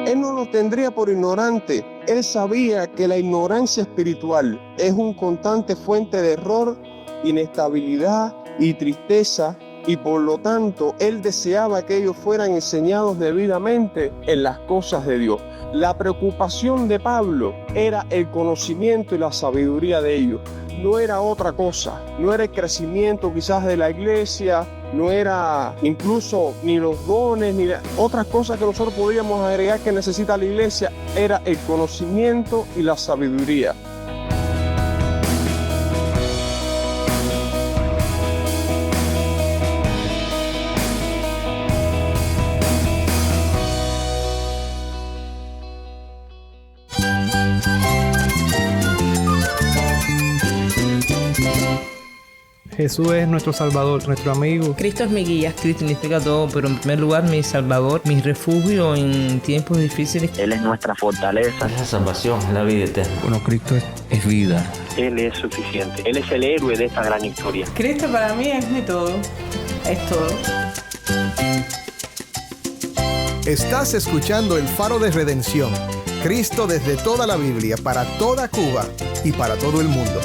Él no nos tendría por ignorante. Él sabía que la ignorancia espiritual es una constante fuente de error, inestabilidad y tristeza, y por lo tanto Él deseaba que ellos fueran enseñados debidamente en las cosas de Dios. La preocupación de Pablo era el conocimiento y la sabiduría de ellos. No era otra cosa, no era el crecimiento quizás de la iglesia, no era incluso ni los dones, ni otras cosas que nosotros podríamos agregar que necesita la iglesia, era el conocimiento y la sabiduría. Jesús es nuestro Salvador, nuestro amigo. Cristo es mi guía. Cristo significa todo, pero en primer lugar mi Salvador, mi refugio en tiempos difíciles. Él es nuestra fortaleza. Es la salvación, es la vida eterna. Bueno, Cristo es vida. Él es suficiente. Él es el héroe de esta gran historia. Cristo para mí es mi todo. Es todo. Estás escuchando El Faro de Redención. Cristo desde toda la Biblia, para toda Cuba y para todo el mundo.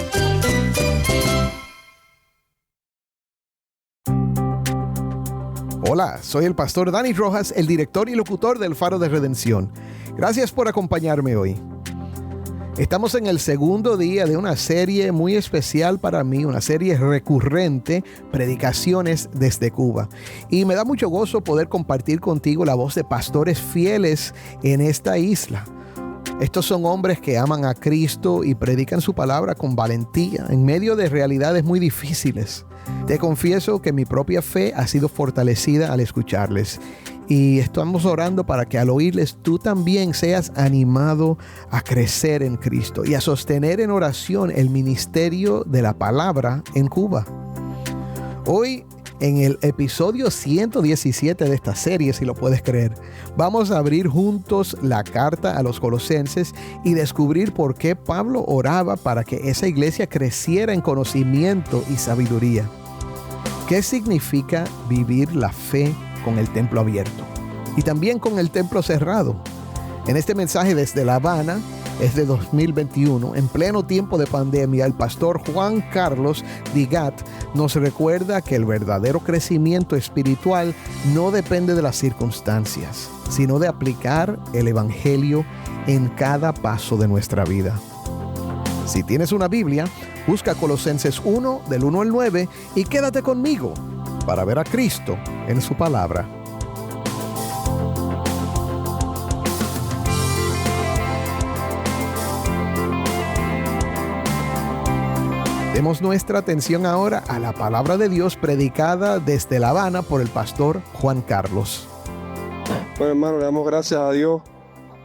Hola, soy el pastor Dani Rojas, el director y locutor del Faro de Redención. Gracias por acompañarme hoy. Estamos en el segundo día de una serie muy especial para mí, una serie recurrente, Predicaciones desde Cuba. Y me da mucho gozo poder compartir contigo la voz de pastores fieles en esta isla. Estos son hombres que aman a Cristo y predican su palabra con valentía en medio de realidades muy difíciles. Te confieso que mi propia fe ha sido fortalecida al escucharles y estamos orando para que al oírles tú también seas animado a crecer en Cristo y a sostener en oración el ministerio de la palabra en Cuba. Hoy, en el episodio 117 de esta serie, si lo puedes creer, vamos a abrir juntos la carta a los Colosenses y descubrir por qué Pablo oraba para que esa iglesia creciera en conocimiento y sabiduría. ¿Qué significa vivir la fe con el templo abierto y también con el templo cerrado? En este mensaje desde La Habana, es de 2021, en pleno tiempo de pandemia, el pastor Juan Carlos Digat nos recuerda que el verdadero crecimiento espiritual no depende de las circunstancias, sino de aplicar el evangelio en cada paso de nuestra vida. Si tienes una Biblia, busca Colosenses 1, del 1 al 9, y quédate conmigo para ver a Cristo en su palabra. Demos nuestra atención ahora a la palabra de Dios predicada desde La Habana por el pastor Juan Carlos. Bueno, hermano, le damos gracias a Dios.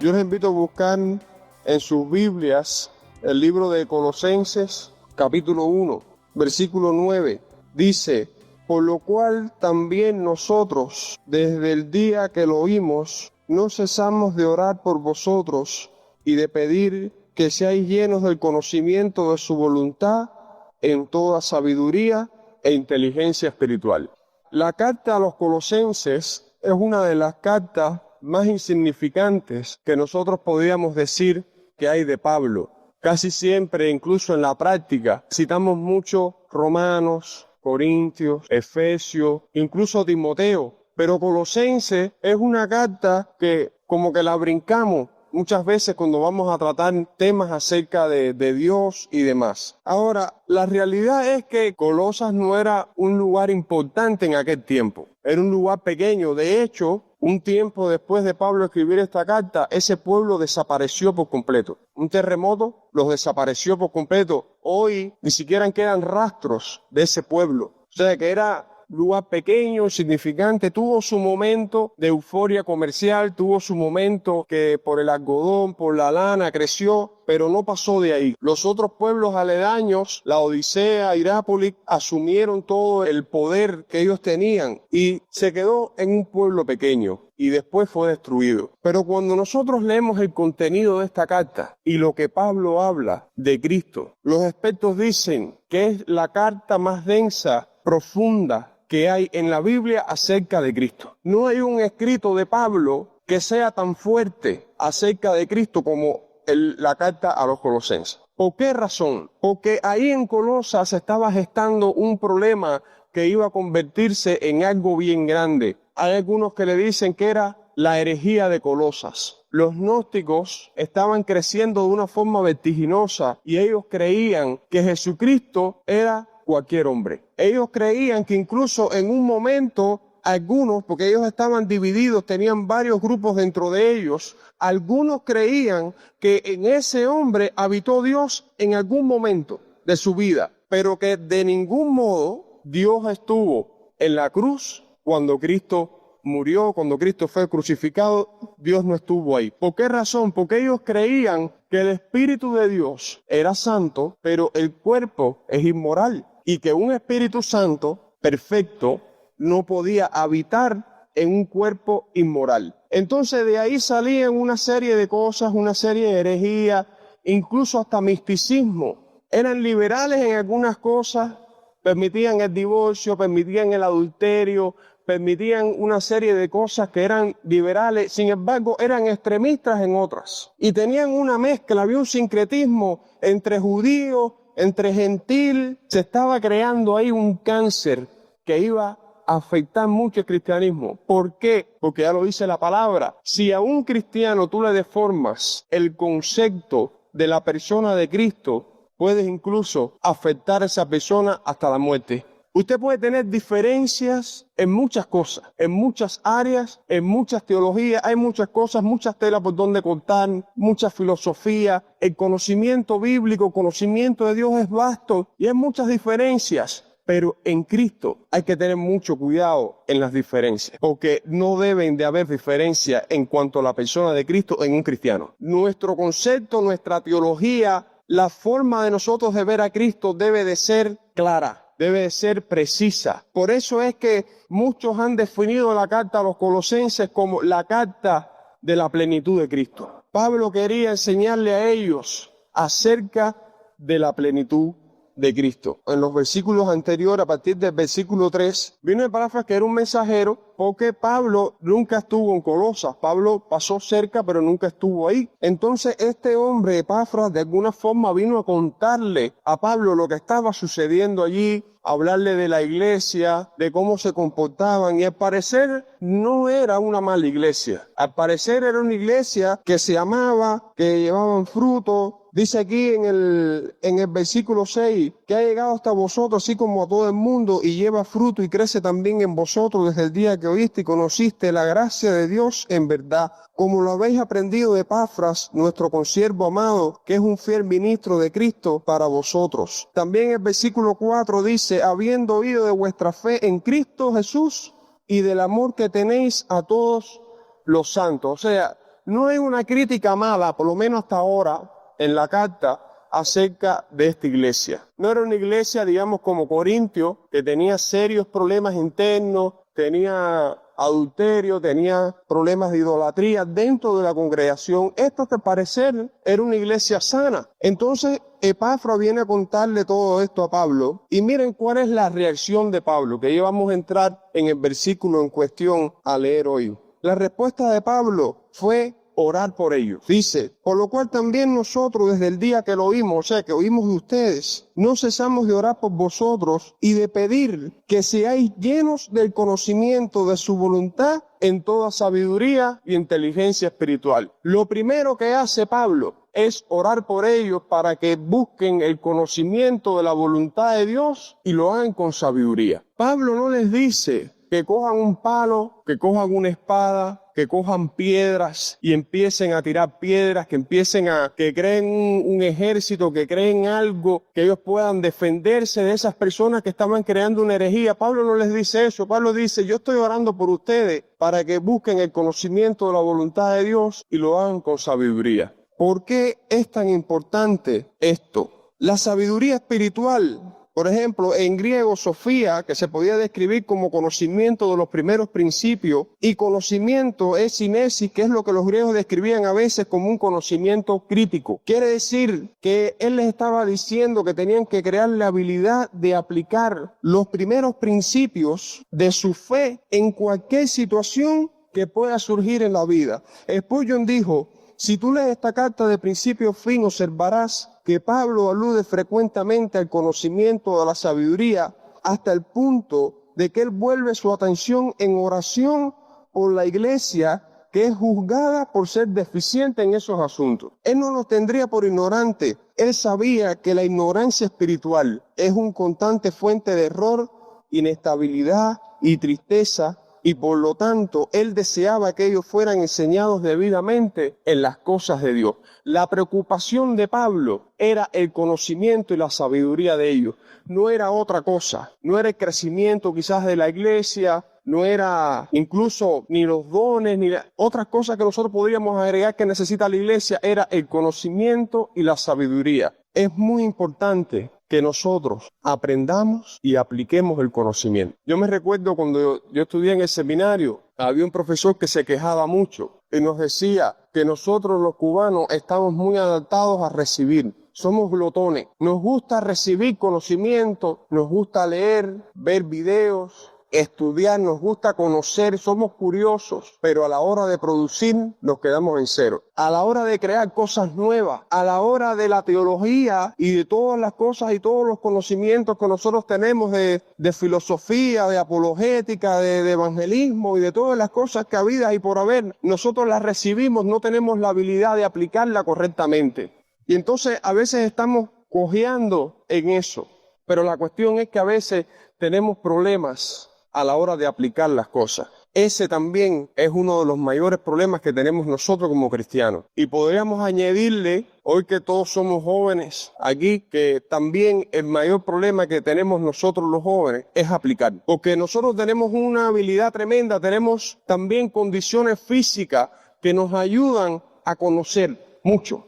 Yo les invito a buscar en sus Biblias el libro de Colosenses, capítulo 1, versículo 9. Dice: por lo cual también nosotros, desde el día que lo oímos, no cesamos de orar por vosotros y de pedir que seáis llenos del conocimiento de su voluntad en toda sabiduría e inteligencia espiritual. La carta a los Colosenses es una de las cartas más insignificantes que nosotros podríamos decir que hay de Pablo. Casi siempre, incluso en la práctica, citamos mucho Romanos, Corintios, Efesios, incluso Timoteo, pero Colosenses es una carta que como que la brincamos muchas veces cuando vamos a tratar temas acerca de Dios y demás. Ahora, la realidad es que Colosas no era un lugar importante en aquel tiempo. Era un lugar pequeño. De hecho, un tiempo después de Pablo escribir esta carta, ese pueblo desapareció por completo. Un terremoto los desapareció por completo. Hoy ni siquiera quedan rastros de ese pueblo. O sea que era lugar pequeño, insignificante, tuvo su momento de euforia comercial, tuvo su momento que por el algodón, por la lana creció, pero no pasó de ahí. Los otros pueblos aledaños, la Odisea, Hirápolis, asumieron todo el poder que ellos tenían y se quedó en un pueblo pequeño y después fue destruido. Pero cuando nosotros leemos el contenido de esta carta y lo que Pablo habla de Cristo, los expertos dicen que es la carta más densa, profunda, que hay en la Biblia acerca de Cristo. No hay un escrito de Pablo que sea tan fuerte acerca de Cristo como la carta a los Colosenses. ¿Por qué razón? Porque ahí en Colosas se estaba gestando un problema que iba a convertirse en algo bien grande. Hay algunos que le dicen que era la herejía de Colosas. Los gnósticos estaban creciendo de una forma vertiginosa y ellos creían que Jesucristo era cualquier hombre. Ellos creían que incluso en un momento algunos, porque ellos estaban divididos, tenían varios grupos dentro de ellos, algunos creían que en ese hombre habitó Dios en algún momento de su vida, pero que de ningún modo Dios estuvo en la cruz cuando Cristo murió, cuando Cristo fue crucificado, Dios no estuvo ahí. ¿Por qué razón? Porque ellos creían que el Espíritu de Dios era santo, pero el cuerpo es inmoral, y que un Espíritu Santo perfecto no podía habitar en un cuerpo inmoral. Entonces de ahí salían una serie de cosas, una serie de herejías, incluso hasta misticismo. Eran liberales en algunas cosas, permitían el divorcio, permitían el adulterio, permitían una serie de cosas que eran liberales, sin embargo eran extremistas en otras. Y tenían una mezcla, había un sincretismo entre judíos, entre gentil. Se estaba creando ahí un cáncer que iba afectar mucho el cristianismo. ¿Por qué? Porque ya lo dice la palabra. Si a un cristiano tú le deformas el concepto de la persona de Cristo, puedes incluso afectar a esa persona hasta la muerte. Usted puede tener diferencias en muchas cosas, en muchas áreas, en muchas teologías. Hay muchas cosas, muchas telas por donde cortar, mucha filosofía. El conocimiento bíblico, el conocimiento de Dios es vasto y hay muchas diferencias. Pero en Cristo hay que tener mucho cuidado en las diferencias, porque no deben de haber diferencias en cuanto a la persona de Cristo en un cristiano. Nuestro concepto, nuestra teología, la forma de nosotros de ver a Cristo debe de ser clara, debe de ser precisa. Por eso es que muchos han definido la carta a los Colosenses como la carta de la plenitud de Cristo. Pablo quería enseñarle a ellos acerca de la plenitud de Cristo. En los versículos anteriores, a partir del versículo 3, vino Epafras, que era un mensajero, porque Pablo nunca estuvo en Colosas. Pablo pasó cerca, pero nunca estuvo ahí. Entonces este hombre, Epafras, de alguna forma vino a contarle a Pablo lo que estaba sucediendo allí, hablarle de la iglesia, de cómo se comportaban, y al parecer no era una mala iglesia. Al parecer era una iglesia que se amaba, que llevaban fruto. Dice aquí en el versículo 6, que ha llegado hasta vosotros así como a todo el mundo y lleva fruto y crece también en vosotros desde el día que oíste y conociste la gracia de Dios en verdad, como lo habéis aprendido de Epafras, nuestro consiervo amado, que es un fiel ministro de Cristo para vosotros. También el versículo 4 dice, habiendo oído de vuestra fe en Cristo Jesús y del amor que tenéis a todos los santos. O sea, no hay una crítica mala, por lo menos hasta ahora, en la carta acerca de esta iglesia. No era una iglesia, digamos, como Corintio, que tenía serios problemas internos, tenía adulterio, tenía problemas de idolatría dentro de la congregación. Esto, al parecer, era una iglesia sana. Entonces, Epafras viene a contarle todo esto a Pablo. Y miren cuál es la reacción de Pablo, que ya vamos a entrar en el versículo en cuestión a leer hoy. La respuesta de Pablo fue orar por ellos. Dice, por lo cual también nosotros desde el día que lo oímos, o sea, que oímos de ustedes, no cesamos de orar por vosotros y de pedir que seáis llenos del conocimiento de su voluntad en toda sabiduría y inteligencia espiritual. Lo primero que hace Pablo es orar por ellos para que busquen el conocimiento de la voluntad de Dios y lo hagan con sabiduría. Pablo no les dice que cojan un palo, que cojan una espada, que cojan piedras y empiecen a tirar piedras, que creen un ejército, que creen algo, que ellos puedan defenderse de esas personas que estaban creando una herejía. Pablo no les dice eso. Pablo dice, yo estoy orando por ustedes para que busquen el conocimiento de la voluntad de Dios y lo hagan con sabiduría. ¿Por qué es tan importante esto? La sabiduría espiritual, por ejemplo, en griego, sofía, que se podía describir como conocimiento de los primeros principios, y conocimiento es sinesis, que es lo que los griegos describían a veces como un conocimiento crítico. Quiere decir que él les estaba diciendo que tenían que crear la habilidad de aplicar los primeros principios de su fe en cualquier situación que pueda surgir en la vida. Spurgeon dijo: si tú lees esta carta de principio a fin, observarás que Pablo alude frecuentemente al conocimiento de la sabiduría hasta el punto de que él vuelve su atención en oración por la iglesia que es juzgada por ser deficiente en esos asuntos. Él no los tendría por ignorante. Él sabía que la ignorancia espiritual es una constante fuente de error, inestabilidad y tristeza, y por lo tanto él deseaba que ellos fueran enseñados debidamente en las cosas de Dios. La preocupación de Pablo era el conocimiento y la sabiduría de ellos. No era otra cosa, no era el crecimiento quizás de la iglesia, no era incluso ni los dones, ni otras cosas que nosotros podríamos agregar que necesita la iglesia, era el conocimiento y la sabiduría. Es muy importante que nosotros aprendamos y apliquemos el conocimiento. Yo me recuerdo cuando yo estudié en el seminario, había un profesor que se quejaba mucho y nos decía que nosotros los cubanos estamos muy adaptados a recibir. Somos glotones, nos gusta recibir conocimiento, nos gusta leer, ver videos, estudiar, nos gusta conocer, somos curiosos, pero a la hora de producir nos quedamos en cero. A la hora de crear cosas nuevas, a la hora de la teología y de todas las cosas y todos los conocimientos que nosotros tenemos de filosofía, de apologética, de evangelismo y de todas las cosas que habidas y por haber, nosotros las recibimos, no tenemos la habilidad de aplicarla correctamente. Y entonces a veces estamos cojeando en eso, pero la cuestión es que a veces tenemos problemas a la hora de aplicar las cosas. Ese también es uno de los mayores problemas que tenemos nosotros como cristianos. Y podríamos añadirle, hoy que todos somos jóvenes aquí, que también el mayor problema que tenemos nosotros los jóvenes es aplicar. Porque nosotros tenemos una habilidad tremenda, tenemos también condiciones físicas que nos ayudan a conocer mucho.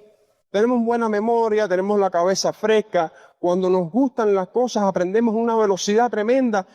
Tenemos buena memoria, tenemos la cabeza fresca. Cuando nos gustan las cosas aprendemos a una velocidad tremenda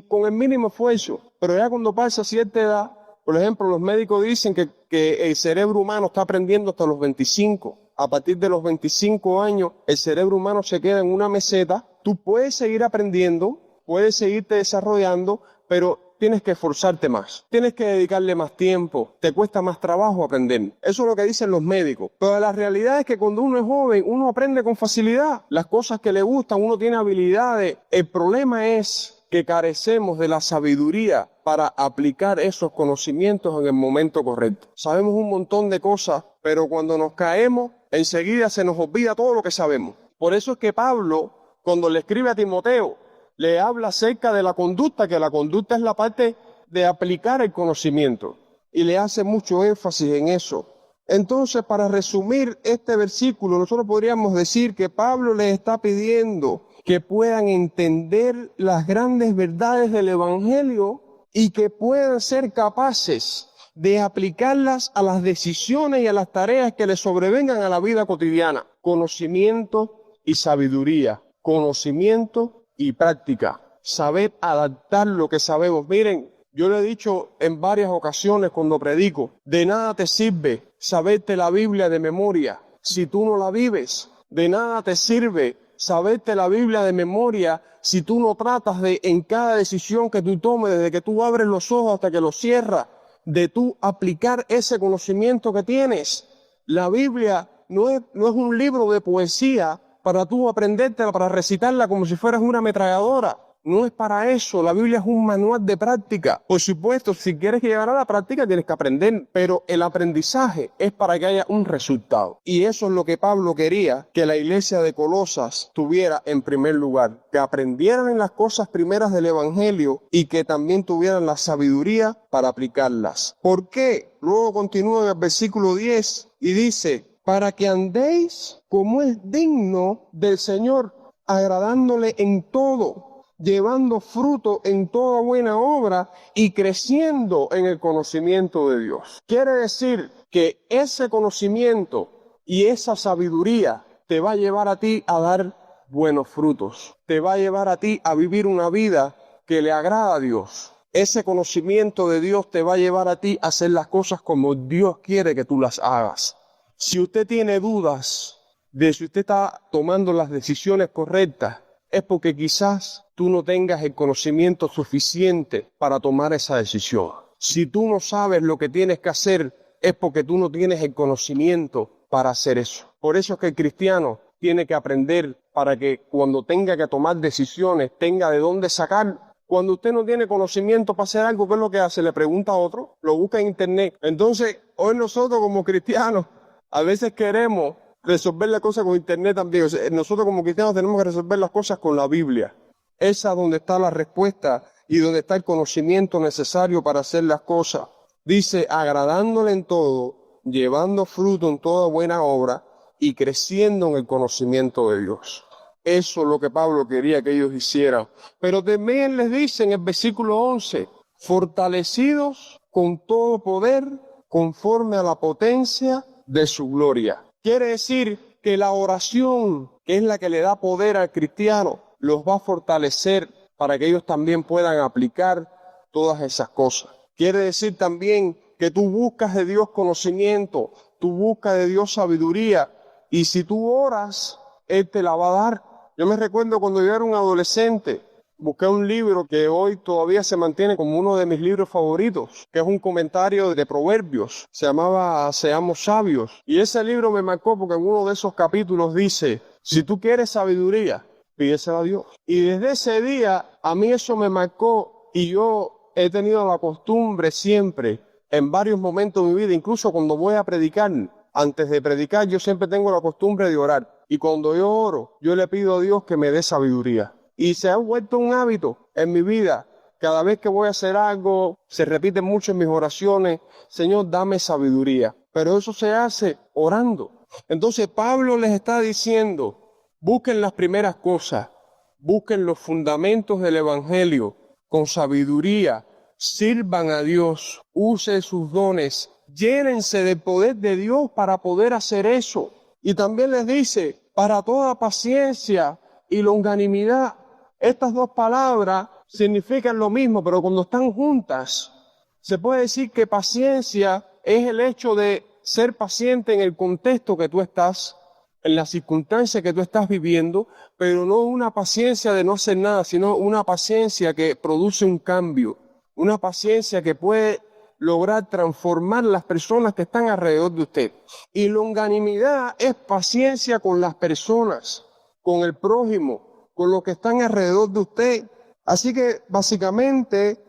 con el mínimo esfuerzo. Pero ya cuando pasa cierta edad, por ejemplo, los médicos dicen que el cerebro humano está aprendiendo hasta los 25. A partir de los 25 años, el cerebro humano se queda en una meseta. Tú puedes seguir aprendiendo, puedes seguirte desarrollando, pero tienes que esforzarte más, tienes que dedicarle más tiempo, te cuesta más trabajo aprender. Eso es lo que dicen los médicos. Pero la realidad es que cuando uno es joven, uno aprende con facilidad las cosas que le gustan, uno tiene habilidades. El problema es que carecemos de la sabiduría para aplicar esos conocimientos en el momento correcto. Sabemos un montón de cosas, pero cuando nos caemos, enseguida se nos olvida todo lo que sabemos. Por eso es que Pablo, cuando le escribe a Timoteo, le habla acerca de la conducta, que la conducta es la parte de aplicar el conocimiento. Y le hace mucho énfasis en eso. Entonces, para resumir este versículo, nosotros podríamos decir que Pablo les está pidiendo que puedan entender las grandes verdades del Evangelio y que puedan ser capaces de aplicarlas a las decisiones y a las tareas que les sobrevengan a la vida cotidiana. Conocimiento y sabiduría. Conocimiento y práctica, saber adaptar lo que sabemos. Miren, yo le he dicho en varias ocasiones cuando predico, de nada te sirve saberte la Biblia de memoria si tú no la vives. De nada te sirve saberte la Biblia de memoria si tú no tratas de, en cada decisión que tú tomes, desde que tú abres los ojos hasta que los cierras, de tú aplicar ese conocimiento que tienes. La Biblia no es un libro de poesía para tú aprendértela, para recitarla como si fueras una ametralladora. No es para eso. La Biblia es un manual de práctica. Por supuesto, si quieres llegar a la práctica tienes que aprender, pero el aprendizaje es para que haya un resultado. Y eso es lo que Pablo quería que la iglesia de Colosas tuviera en primer lugar. Que aprendieran en las cosas primeras del Evangelio y que también tuvieran la sabiduría para aplicarlas. ¿Por qué? Luego continúa en el versículo 10 y dice: para que andéis como es digno del Señor, agradándole en todo, llevando fruto en toda buena obra y creciendo en el conocimiento de Dios. Quiere decir que ese conocimiento y esa sabiduría te va a llevar a ti a dar buenos frutos. Te va a llevar a ti a vivir una vida que le agrada a Dios. Ese conocimiento de Dios te va a llevar a ti a hacer las cosas como Dios quiere que tú las hagas. Si usted tiene dudas de si usted está tomando las decisiones correctas, es porque quizás tú no tengas el conocimiento suficiente para tomar esa decisión. Si tú no sabes lo que tienes que hacer, es porque tú no tienes el conocimiento para hacer eso. Por eso es que el cristiano tiene que aprender para que cuando tenga que tomar decisiones, tenga de dónde sacar. Cuando usted no tiene conocimiento para hacer algo, ¿qué es lo que hace? Le pregunta a otro, lo busca en internet. Entonces, hoy nosotros como cristianos, a veces queremos resolver las cosas con internet también. O sea, nosotros como cristianos tenemos que resolver las cosas con la Biblia. Esa es donde está la respuesta y donde está el conocimiento necesario para hacer las cosas. Dice, agradándole en todo, llevando fruto en toda buena obra y creciendo en el conocimiento de Dios. Eso es lo que Pablo quería que ellos hicieran. Pero también les dice en el versículo 11, fortalecidos con todo poder conforme a la potencia de su gloria. Quiere decir que la oración, que es la que le da poder al cristiano, los va a fortalecer para que ellos también puedan aplicar todas esas cosas. Quiere decir también que tú buscas de Dios conocimiento, tú buscas de Dios sabiduría, y si tú oras, Él te la va a dar. Yo me recuerdo cuando yo era un adolescente, busqué un libro que hoy todavía se mantiene como uno de mis libros favoritos, que es un comentario de Proverbios, se llamaba Seamos Sabios. Y ese libro me marcó porque en uno de esos capítulos dice, si tú quieres sabiduría, pídesela a Dios. Y desde ese día, a mí eso me marcó y yo he tenido la costumbre siempre, en varios momentos de mi vida, incluso cuando voy a predicar, antes de predicar yo siempre tengo la costumbre de orar. Y cuando yo oro, yo le pido a Dios que me dé sabiduría. Y se ha vuelto un hábito en mi vida. Cada vez que voy a hacer algo, se repite mucho en mis oraciones, Señor, dame sabiduría. Pero eso se hace orando. Entonces Pablo les está diciendo, busquen las primeras cosas, busquen los fundamentos del Evangelio con sabiduría, sirvan a Dios, usen sus dones, llénense del poder de Dios para poder hacer eso. Y también les dice, para toda paciencia y longanimidad. Estas dos palabras significan lo mismo, pero cuando están juntas, se puede decir que paciencia es el hecho de ser paciente en el contexto que tú estás, en las circunstancias que tú estás viviendo, pero no una paciencia de no hacer nada, sino una paciencia que produce un cambio, una paciencia que puede lograr transformar las personas que están alrededor de usted. Y longanimidad es paciencia con las personas, con el prójimo, con los que están alrededor de usted. Así que básicamente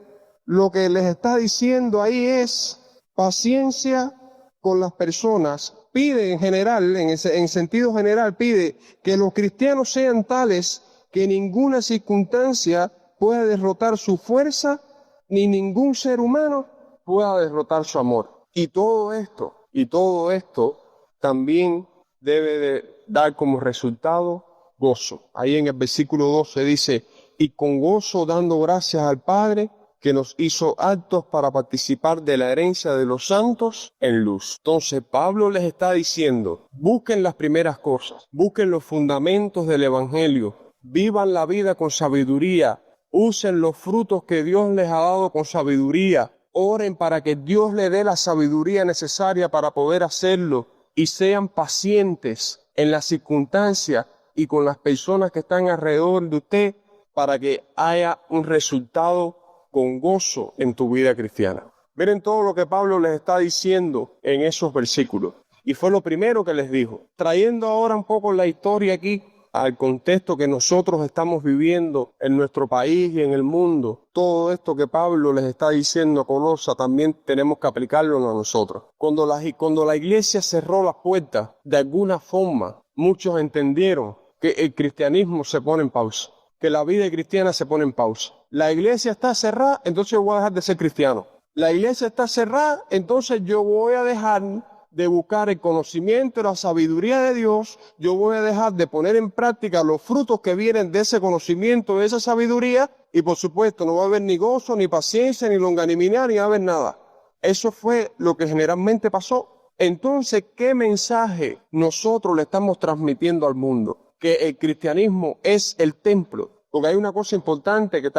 lo que les está diciendo ahí es paciencia con las personas. Pide en general, en sentido general, pide que los cristianos sean tales que ninguna circunstancia pueda derrotar su fuerza, ni ningún ser humano pueda derrotar su amor. Y todo esto también debe de dar como resultado gozo. Ahí en el versículo 12 dice, y con gozo dando gracias al Padre que nos hizo aptos para participar de la herencia de los santos en luz. Entonces Pablo les está diciendo, busquen las primeras cosas, busquen los fundamentos del Evangelio, vivan la vida con sabiduría, usen los frutos que Dios les ha dado con sabiduría, oren para que Dios le dé la sabiduría necesaria para poder hacerlo y sean pacientes en las circunstancias y con las personas que están alrededor de usted para que haya un resultado con gozo en tu vida cristiana. Miren todo lo que Pablo les está diciendo en esos versículos. Y fue lo primero que les dijo. Trayendo ahora un poco la historia aquí al contexto que nosotros estamos viviendo en nuestro país y en el mundo. Todo esto que Pablo les está diciendo a Colosas también tenemos que aplicarlo a nosotros. Cuando la iglesia cerró las puertas, de alguna forma, muchos entendieron que el cristianismo se pone en pausa, que la vida cristiana se pone en pausa. La iglesia está cerrada, entonces yo voy a dejar de ser cristiano. La iglesia está cerrada, entonces yo voy a dejar de buscar el conocimiento y la sabiduría de Dios, yo voy a dejar de poner en práctica los frutos que vienen de ese conocimiento, de esa sabiduría, y por supuesto no va a haber ni gozo, ni paciencia, ni longanimidad, ni va a haber nada. Eso fue lo que generalmente pasó. Entonces, ¿qué mensaje nosotros le estamos transmitiendo al mundo? Que el cristianismo es el templo. Porque hay una cosa importante que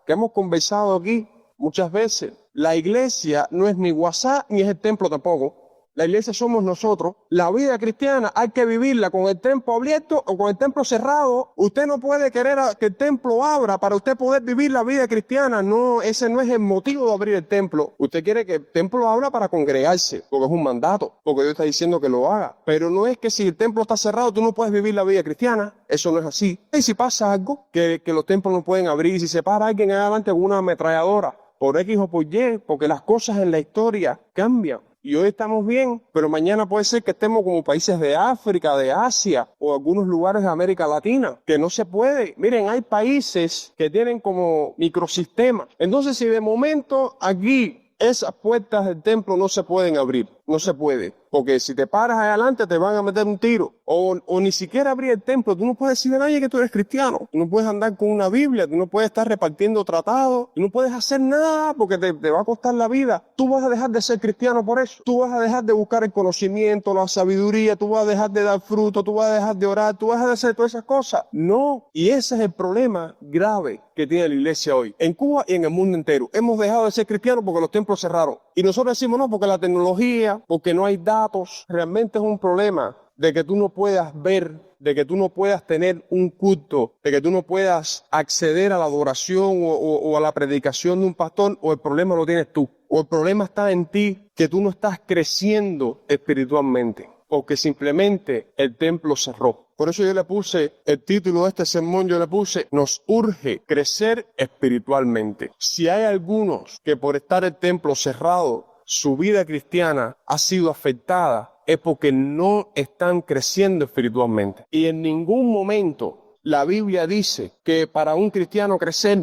hemos conversado aquí muchas veces. La iglesia no es ni WhatsApp ni es el templo tampoco. La iglesia somos nosotros. La vida cristiana hay que vivirla con el templo abierto o con el templo cerrado. Usted no puede querer que el templo abra para usted poder vivir la vida cristiana. No, ese no es el motivo de abrir el templo. Usted quiere que el templo abra para congregarse, porque es un mandato, porque Dios está diciendo que lo haga. Pero no es que si el templo está cerrado tú no puedes vivir la vida cristiana. Eso no es así. Y si pasa algo, que los templos no pueden abrir, si se para alguien adelante con una ametralladora, por X o por Y, porque las cosas en la historia cambian. Y hoy estamos bien, pero mañana puede ser que estemos como países de África, de Asia o algunos lugares de América Latina, que no se puede. Miren, hay países que tienen como microsistemas. Entonces, si de momento aquí esas puertas del templo no se pueden abrir, no se puede. Porque si te paras adelante te van a meter un tiro. O ni siquiera abrir el templo. Tú no puedes decirle a nadie que tú eres cristiano. Tú no puedes andar con una Biblia. Tú no puedes estar repartiendo tratados. Tú no puedes hacer nada porque te va a costar la vida. Tú vas a dejar de ser cristiano por eso. Tú vas a dejar de buscar el conocimiento, la sabiduría. Tú vas a dejar de dar fruto. Tú vas a dejar de orar. Tú vas a dejar de hacer todas esas cosas. No. Y ese es el problema grave que tiene la iglesia hoy. En Cuba y en el mundo entero. Hemos dejado de ser cristianos porque los templos cerraron. Y nosotros decimos no, porque la tecnología, porque no hay datos. Realmente es un problema de que tú no puedas ver, de que tú no puedas tener un culto, de que tú no puedas acceder a la adoración o a la predicación de un pastor, o el problema lo tienes tú. O el problema está en ti, que tú no estás creciendo espiritualmente, porque simplemente el templo cerró. Por eso yo le puse el título de este sermón, yo le puse, nos urge crecer espiritualmente. Si hay algunos que por estar el templo cerrado, su vida cristiana ha sido afectada, es porque no están creciendo espiritualmente. Y en ningún momento la Biblia dice que para un cristiano crecer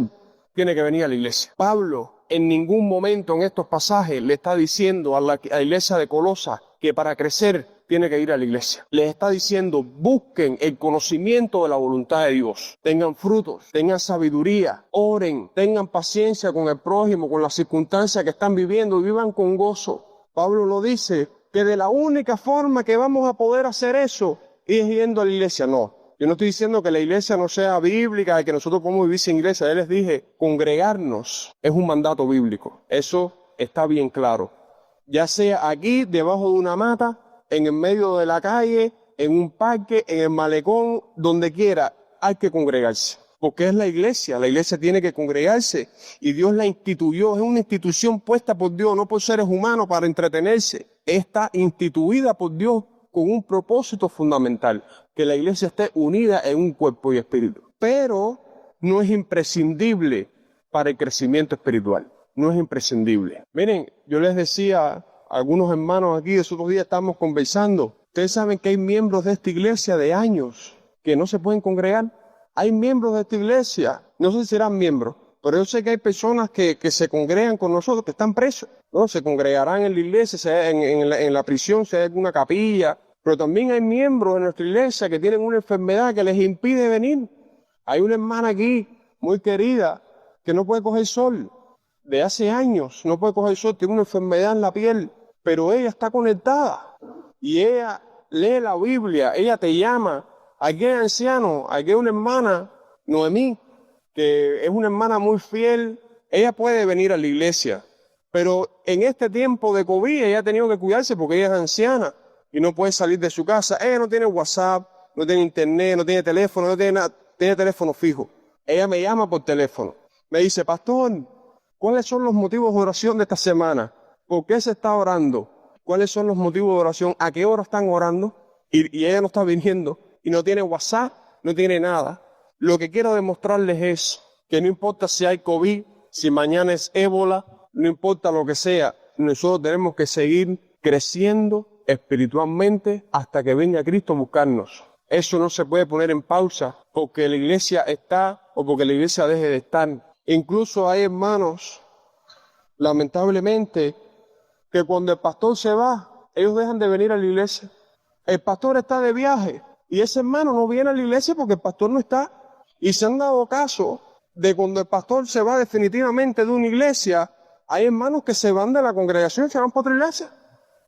tiene que venir a la iglesia. Pablo en ningún momento en estos pasajes le está diciendo a la iglesia de Colosas que para crecer tiene que ir a la iglesia. Les está diciendo, busquen el conocimiento de la voluntad de Dios. Tengan frutos, tengan sabiduría, oren, tengan paciencia con el prójimo, con las circunstancias que están viviendo, vivan con gozo. Pablo lo dice, que de la única forma que vamos a poder hacer eso es yendo a la iglesia. No, yo no estoy diciendo que la iglesia no sea bíblica y que nosotros podemos vivir sin iglesia. Yo les dije, congregarnos es un mandato bíblico. Eso está bien claro. Ya sea aquí, debajo de una mata, en el medio de la calle, en un parque, en el malecón, donde quiera, hay que congregarse. Porque es la iglesia tiene que congregarse y Dios la instituyó, es una institución puesta por Dios, no por seres humanos para entretenerse. Está instituida por Dios con un propósito fundamental, que la iglesia esté unida en un cuerpo y espíritu. Pero no es imprescindible para el crecimiento espiritual, no es imprescindible. Miren, yo les decía, algunos hermanos aquí, esos otros días estábamos conversando. Ustedes saben que hay miembros de esta iglesia de años que no se pueden congregar. Hay miembros de esta iglesia, no sé si serán miembros, pero yo sé que hay personas que se congregan con nosotros, que están presos, ¿no? Se congregarán en la iglesia, en la prisión, si hay alguna capilla. Pero también hay miembros de nuestra iglesia que tienen una enfermedad que les impide venir. Hay una hermana aquí, muy querida, que no puede coger sol. De hace años no puede coger sol, tiene una enfermedad en la piel. Pero ella está conectada y ella lee la Biblia, ella te llama. Aquí hay anciano, aquí hay una hermana, Noemí, que es una hermana muy fiel. Ella puede venir a la iglesia, pero en este tiempo de COVID ella ha tenido que cuidarse porque ella es anciana y no puede salir de su casa. Ella no tiene WhatsApp, no tiene internet, no tiene teléfono, no tiene nada, tiene teléfono fijo. Ella me llama por teléfono, me dice, pastor, ¿cuáles son los motivos de oración de esta semana? ¿Por qué se está orando? ¿Cuáles son los motivos de oración? ¿A qué hora están orando? Y ella no está viniendo y no tiene WhatsApp, no tiene nada. Lo que quiero demostrarles es que no importa si hay COVID, si mañana es ébola, no importa lo que sea, nosotros tenemos que seguir creciendo espiritualmente hasta que venga Cristo a buscarnos. Eso no se puede poner en pausa porque la iglesia está o porque la iglesia deje de estar. Incluso hay hermanos, lamentablemente, que cuando el pastor se va, ellos dejan de venir a la iglesia. El pastor está de viaje y ese hermano no viene a la iglesia porque el pastor no está. Y se han dado caso de cuando el pastor se va definitivamente de una iglesia, hay hermanos que se van de la congregación y se van para otra iglesia.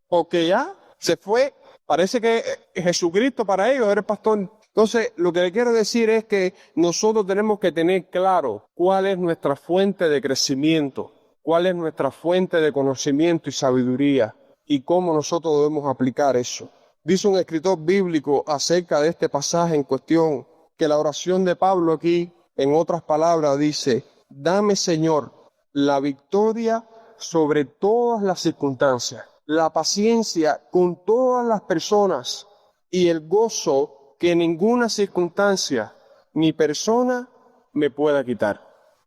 Porque ya se fue, parece que Jesucristo para ellos era el pastor. Entonces, lo que le quiero decir es que nosotros tenemos que tener claro cuál es nuestra fuente de crecimiento, cuál es nuestra fuente de conocimiento y sabiduría. y cómo nosotros debemos aplicar eso. Dice un escritor bíblico acerca de este pasaje en cuestión, que la oración de Pablo aquí, en otras palabras, dice: dame, Señor, la victoria sobre todas las circunstancias, la paciencia con todas las personas y el gozo que ninguna circunstancia ni persona me pueda quitar.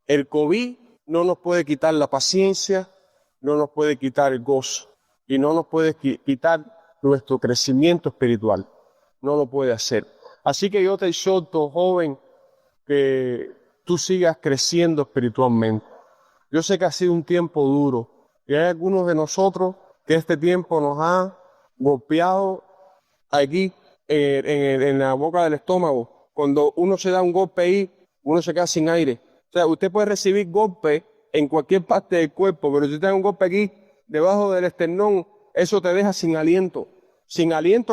El COVID no nos puede quitar la paciencia, no nos puede quitar el gozo y no nos puede quitar nuestro crecimiento espiritual. No lo puede hacer. Así que yo te exhorto, joven, que tú sigas creciendo espiritualmente. Yo sé que ha sido un tiempo duro y hay algunos de nosotros que este tiempo nos ha golpeado aquí en la boca del estómago. Cuando uno se da un golpe ahí, uno se queda sin aire. O sea, usted puede recibir golpes en cualquier parte del cuerpo, pero si usted da un golpe aquí, debajo del esternón, eso te deja sin aliento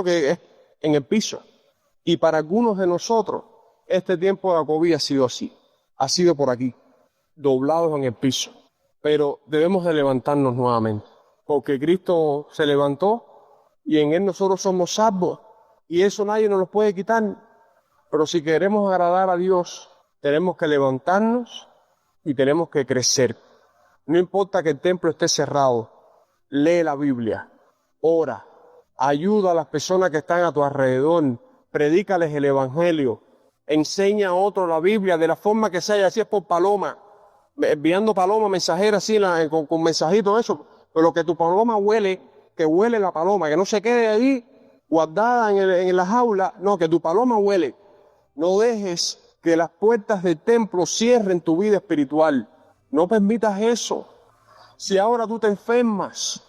que es en el piso. Y para algunos de nosotros, este tiempo de la COVID ha sido así, ha sido por aquí, doblados en el piso. Pero debemos de levantarnos nuevamente, porque Cristo se levantó y en Él nosotros somos salvos, y eso nadie nos lo puede quitar. Pero si queremos agradar a Dios, tenemos que levantarnos y tenemos que crecer. No importa que el templo esté cerrado, lee la Biblia, ora, ayuda a las personas que están a tu alrededor, predícales el Evangelio, enseña a otros la Biblia de la forma que sea, así es por paloma, enviando paloma mensajera así con mensajitos eso, pero que tu paloma huele, que huele la paloma, que no se quede ahí guardada en la jaula, no, que tu paloma huele. No dejes que las puertas del templo cierren tu vida espiritual. No permitas eso. Si ahora tú te enfermas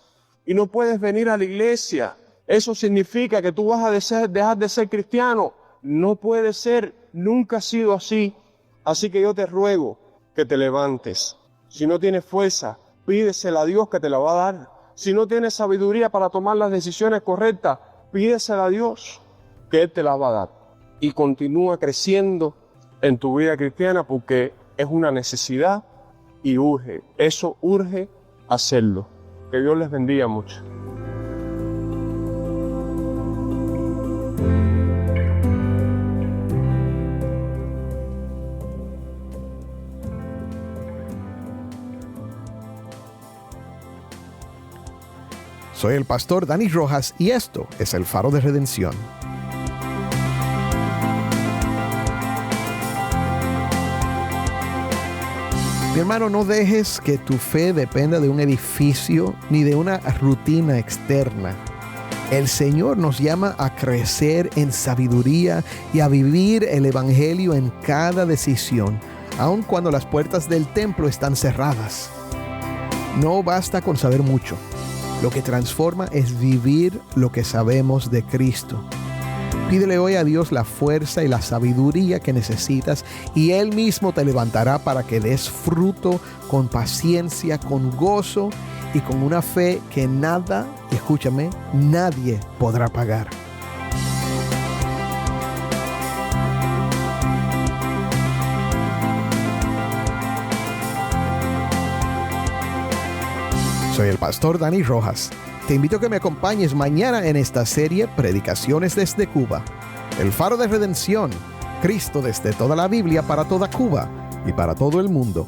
y no puedes venir a la iglesia, eso significa que tú vas a dejar de ser cristiano. No puede ser, nunca ha sido así. Así que yo te ruego que te levantes. Si no tienes fuerza, pídesela a Dios que te la va a dar. Si no tienes sabiduría para tomar las decisiones correctas, pídesela a Dios que Él te la va a dar. Y continúa creciendo en tu vida cristiana porque es una necesidad y urge. Eso urge hacerlo. Que Dios les bendiga mucho. Soy el pastor Dani Rojas y esto es el Faro de Redención. Mi hermano, no dejes que tu fe dependa de un edificio ni de una rutina externa. El Señor nos llama a crecer en sabiduría y a vivir el Evangelio en cada decisión, aun cuando las puertas del templo están cerradas. No basta con saber mucho. Lo que transforma es vivir lo que sabemos de Cristo. Pídele hoy a Dios la fuerza y la sabiduría que necesitas y Él mismo te levantará para que des fruto con paciencia, con gozo y con una fe que nada, escúchame, nadie podrá pagar. Soy el pastor Dani Rojas. Te invito a que me acompañes mañana en esta serie Predicaciones desde Cuba. El Faro de Redención, Cristo desde toda la Biblia para toda Cuba y para todo el mundo.